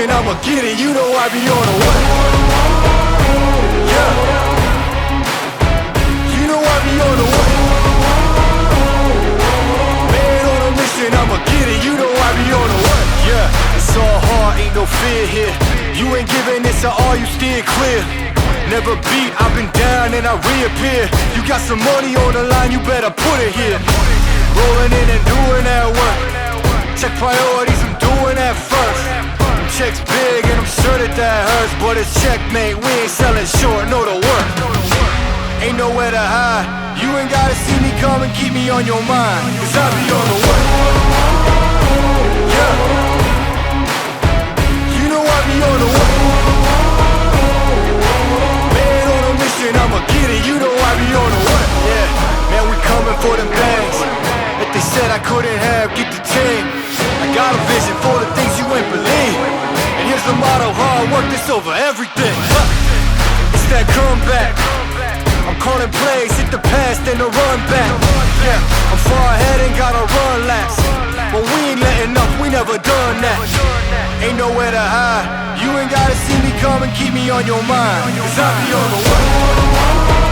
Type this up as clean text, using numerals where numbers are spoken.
mission, I'ma get it. You know I be on a what? Yeah. You know I be on a what? Man on a mission, I'ma get it. You know I be on a what? Yeah. It's all hard, ain't no fear here. You ain't giving this at all, you steer clear. Never beat, I've been down and I reappear. You got some money on the line, you better put it here. Rolling in and doing that work. Check priorities, I'm doing that first. Checks big and I'm sure that hurts, but it's checkmate, we ain't selling short, know the work. Ain't nowhere to hide. You ain't gotta see me come and keep me on your mind, cause I be on the work. Yeah. You know I be on the work. I'ma get it, you know I be on the what? Yeah, man, we coming for them bags that they said I couldn't have, get the team. I got a vision for the things you ain't believe. And here's the motto, hard work, this over everything. It's that comeback. I'm calling plays, hit the pass, then the run back. Yeah, I'm far ahead and gotta run laps. But we ain't letting up, we never done that. Ain't nowhere to hide. You ain't gotta see me come and keep me on your mind, cause I be on the way.